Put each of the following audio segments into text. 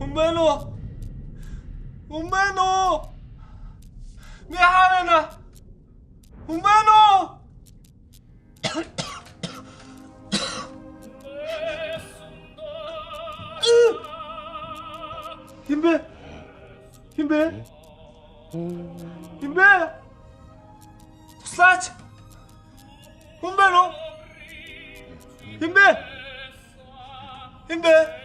Хүн байна уу? Хүн байна уу? Би хаана? Хүн байна уу? Химбэ? Химбэ? Химбэ? Туслаач! Хүн байна уу? Химбэ? Химбэ?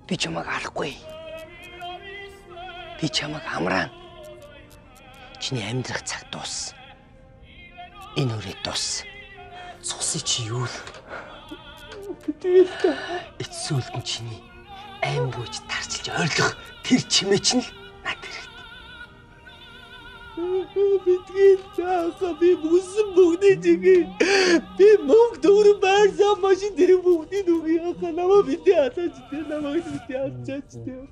Би чамайг алахгүй. Би чамайг амраана. Чиний амьдрах цаг дууссан. Энэ үрээ дууссан. Цусыг чи юу л? Эцсүүлд нь чиний айн бууж тарчилж ойрлох тэр чимээ чинь л над хэрэгтэй. Битгий цаага би бүсэн бүгдээ чигээ. Би мөнгө төгрөг байрсан машин дээр бүгдийг нүг яхаа намаа битээ атаач дээ намайг битээ атаач дээ.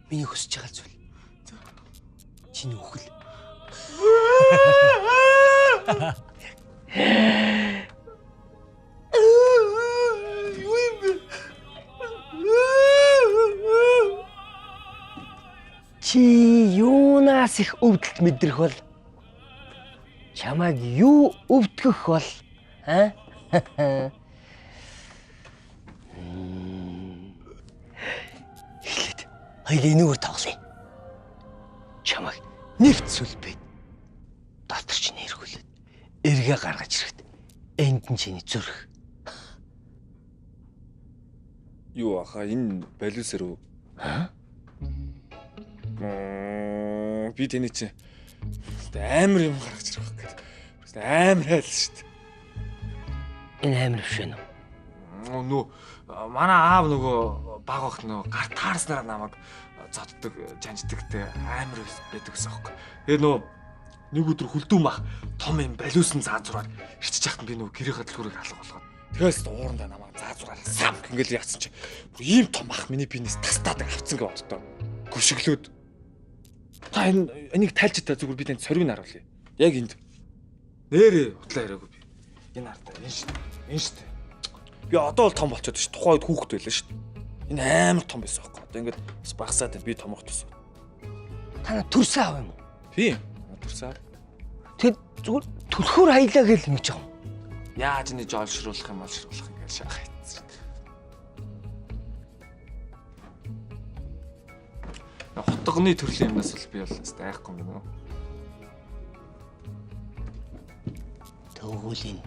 Миний хүсэж байгаа зүйл. Чиний үхэл. Чи юунаас их өвдөлт мэдрэх бол чамайг юу өвдгөх бол эхлээд хоёул энүүгээр тоглоё. Чамайг нэвт сүлбэд дотор чинь эргүүлээд эргээ гаргаж ирэхэд энд нь чиний зүрх. Юу аха энэ балиусэр үү? Би тэний чинь амар юм гаргаж ирэх гээд. Амар хайл шүү дээ. Энэ амар биш вэ? Нөө манай аав нөгөө баг вахт нөгөө гар таарснараа намайг зоддог, жанждагтэй амар байдаг гэсэн аахгүй. Тэгээ нөгөө нэг өдөр хүлдүүн мах том юм балиусан заазураар ирчих чахтан би нөгөө гэрээ хадлгуурыг алга болгоод. Тэгээс уурандаа намайг заазураар сам ингээл яатсан чи. Бүр ийм том мах миний биенээс тастаад авцсан гэж боддоо. Гүшиглөөд та энийг тайлж та зүгээр би танд соргийг харуулъя. Яг энд. Нэрээ утлаа яриаггүй би. Энэ хартаа энэ шүү дээ. Энэ шүү дээ. Би одоо бол том болчиход ш. Тухайд хүүхэд байлаа шүү дээ. Энэ амар том байсан байхгүй. Одоо ингээд бас багасаад би томох тусав. Та төрсөн аав юм уу? Тийм. Төрсөн. Тэгэд зүгээр төлхөр хаялаа гэл ингэж байгаа юм. Яаж нэг жолшруулах юм бол шруулах юм гэж шахах хэцүү. Хотгоны төрлийн юмнаас л би бол хэвээр айхгүй юм байна. Тэгвэл энэ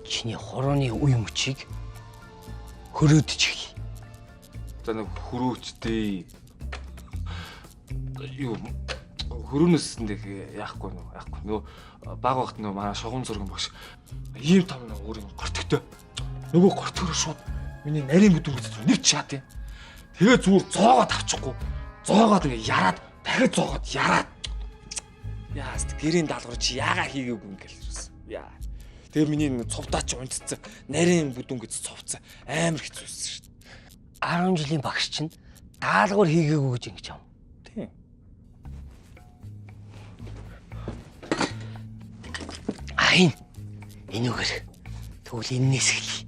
чиний хорооны үе мөчийг хөрөөдчих. За нэг хөрөөчтэй юу хөрөөнөөс нэг яахгүй нөө баг вахт нөө манай шугам зурган багш ийм том нэг өөрийн гортогтой нөгөө гортгоор шууд миний нарийн бүдүүнгээс нэг чаад юм. Тэгээ зүгээр зоогоод авчихгүй зоогоод ингээ яраад дахиж зоогоод яраад яаст гэрийн даалгавар чи яагаа хийгээгүй ингээл ирсэн. Яа. Тэгээ миний цовдаа чи унцсан нарийн бүдүүнгээс цовцсан амар хэцүүсэн шүү дээ. 10 жилийн багш чинь даалгавар хийгээгүй гэж ингэж юм. Тийм. Айн энүүгээр тэгвэл энээс эхлэе.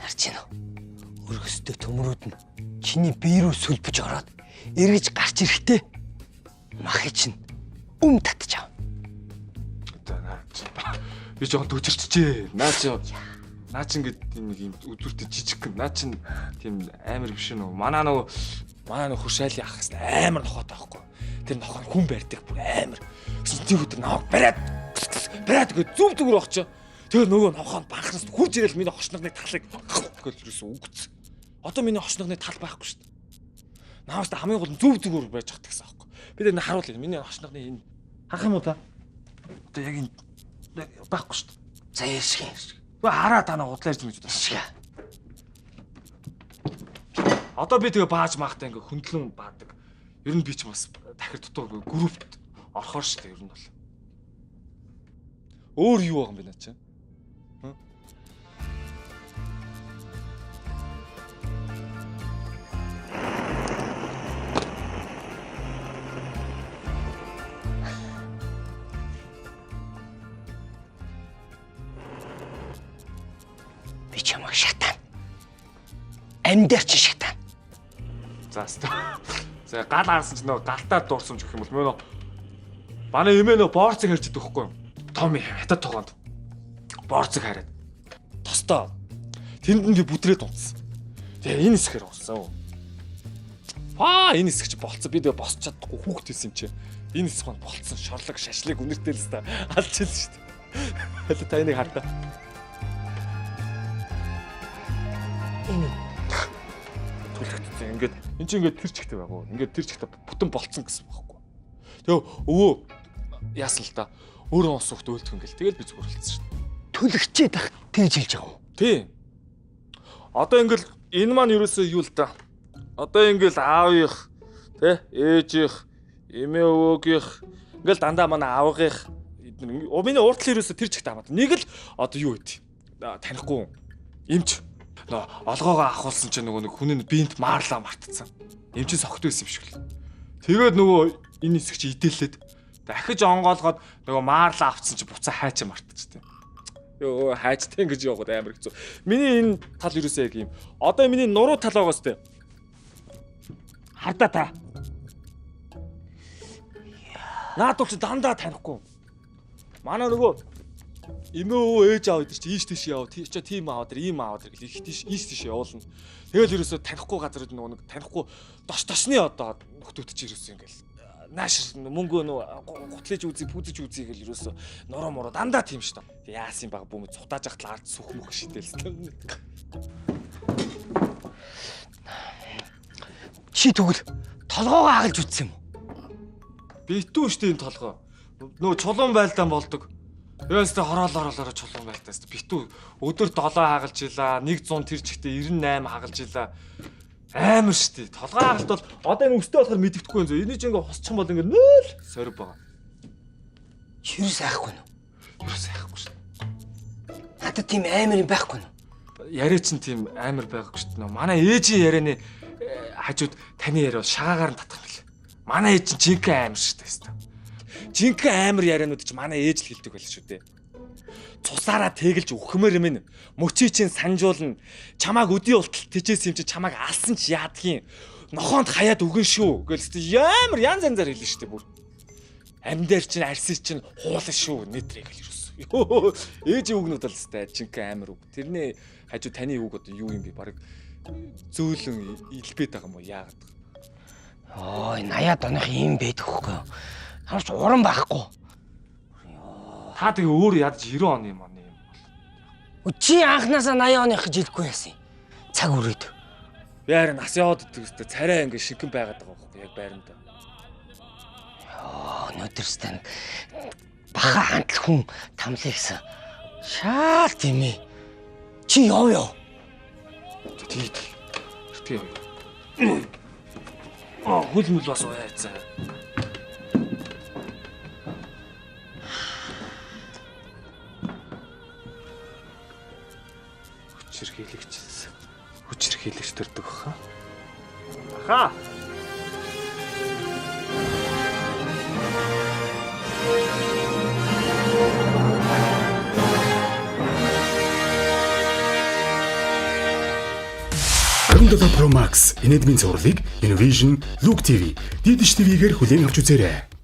Харж гинөө. Өргөстэй төмрүүд нь чиний бие рүү сүлбэж ороод эргэж гарч ирэхдээ махыг чинь татж ав. Одоо наач. Би жоохон төчөрчжээ. Наач ингээд нэг юм үзүүртэй жижиг гэн. Наач тийм амар биш нөө. Манай нөгөө хуршаалын ах хэвээр амар нохоотой байхгүй. Тэр нохоо хүн барьдаг бүр амар. Тэгсэн өдөр наваг бариад тэгээд зүв зүгээр очоо. Тэгээ нөгөө нохоо банхнаас хурж ирэл миний хошногны талыг гэж юусэн үгц. Одоо миний хошногны тал байхгүй шүү дээ. Наавч хамгийн гол нь зүв зүгээр байж хат гэсэн аахгүй. Би тэр харуулъя. Миний хошногны энэ харах юм уу та? Одоо яг энэ байхгүй шүү дээ. За яшиг. Вэ хараа та нэг удлаарч юм гэж байна. Одоо би тэгээ бааж маахтай ингээ хөндлөн баадаг. Ер нь би ч бас дахир дутуу группт орохоор шүү дээ ер нь бол. Өөр юу байгаа юм бэ наа чи? Би чамайг шатаа. Амьдаар чи шатаа. За за гал харсан ч нөө галтаа дуурсан ч гэх юм бол мөн манай эмээ нөө борцыг харж идэх байхгүй юу? Том хятад тогоонд борцыг хараад тостоо тэнд нь би бүдрээд унтсан. Тэгээ энэ хэсгээр унсан. Энэ хэсэг чи болцсон. Би тэгээ босч чадахгүй хүүхдээс юм чи. Энэ хэсэг маань болцсон. Шорлог шашлыг үнэртэй л хэвээр алж хэлсэн шүү дээ. Хэл та энийг хардаа. Энэ түлхэгдсэн. Ингээд эн чинь ингээд тэр чигтэй байгуу. Ингээд тэр чигтэй бүтэн болцсон гэсэн байхгүй. Тэгээ өвөө яасан л та. Өөрөө онсогт өөлдөх ингээл. Тэгэл би зүгээр болцсон шүү дээ. түлхчээд ах тэгж хэлж байгаа юм. Тий. Одоо ингээл энэ маань ерөөсөө юу л та. Одоо ингээл аавынх, тэ, ээжийнх, эмээ өвөөгийнх ингээл дандаа манай аавгийнх миний уртлын ерөөсөө тэр чигт хамаад. Нэг л одоо юу гэд танихгүй эмч олгоогоо ахуулсан чинь нөгөө нэг хүний биед маарлаа мартцсан. Эмчин согт байсан юм шиг л. Тэгээд нөгөө энэ хэсэг чи идэлээд дахиж онгоолгоод нөгөө маарлаа авцсан чи буцаа хайчаа мартчихсан. Йоо хайчтай ингэж яваад амар хэцүү. Миний энэ тал ерөөсөө яг юм. Одоо миний нуруу тал байгаас тээ. Хардаа та. Наад бол чи дандаа танихгүй. Манай нөгөө эмээ өвөө ээж аав идэж чи ийш тийш яав. Чи тийм аавдар, ийм аавдар гэх их тийш ийш тийш явуулна. Тэгэл ерөөсөө танихгүй газар нөгөө нэг танихгүй тосны одоо нөхдөөт чи ерөөсөө ингээл нааш мөнгөө нөө гутлаж үзье, пүзэж үзье гэл ерөөсөө нороо мороо дандаа тийм шүү дээ. Яасан баг бүүмэ цухтааж ахтал ард сүх мөх шидэлсэн. Чи тэгвэл толгоогоо хагалж үтсэн юм уу? Битүү штэ энэ толгоо. Нөө чулуун байлдаан болдог. Яастай хороолоороо чулуун байлтаас битүү өдөр 7 хагалж илаа, 100 тэр чигтээ 98 хагалж илаа. Амар штэ. Толгой хагалт бол одоо энэ өстэй болохоор мэддэхгүй юм зөө. Эний чинь ингээ хосчих юм бол ингээ нөөл сорив байгаа. Юу сайхгүй нь? Юу сайхгүй штэ. Надад тийм амар юм байхгүй нь. Яриа чинь тийм амар байгаагүй штэ. Манай ээжийн ярианы хажууд таны яриа шагаагаар нь татах юм лээ. Манай ээж чинь жинхэнэ амар штэ. Жинхэнэ амар ярианууд чи манай ээж л хэлдэг байл шүү дээ. Цусаараа тэгэлж өгөхмөр юм ин. Мөчий чинь санжуулна. Чамааг өдий болтол тэжээс юм чи чамааг алсан ч яадгийн. Нохоонд хаяад өгөн шүү. Гэлстэй ямар янз янзаар хэлнэ шүү дээ бүр. Амьдаар чинь арсыг чинь хуулна шүү. Нэтрийг л ерөөсөө. Ээжийн үгнүүд л хэвээр жинхэнэ амар үг. Тэрний хажуу таны үг одоо юу юм бэ? Бараг зөөлөн илбээд байгаа юм уу? Яагаад? Ой, 80-аад оных юм байдаг хөхгүй. Хамч уран байхгүй. Та тэгээ өөр ядаж 90 оны юм аа юм. Чи анханасаа 80 оных гэж хэлэхгүй яасан. Цаг өрөөд. Би харин нас яваад идэх үстэй царай ингээ шинхэн байгаад байгаа байхгүй яг байранда. Өнөөдөрстэн баха хантл хүн тамлаа гэсэн. Шаал тийм ээ. Чи яв. Тийт. Тийм. Хөл мөл бас уяацаа. Хүчирхийлэгчсэн. Хүчирхийлэгч төрдөг хаа. Аха. Pro Max энэдмийн зурлыг Innovation Look TV, Didish TV-гээр хүлээн авч үзээрэй.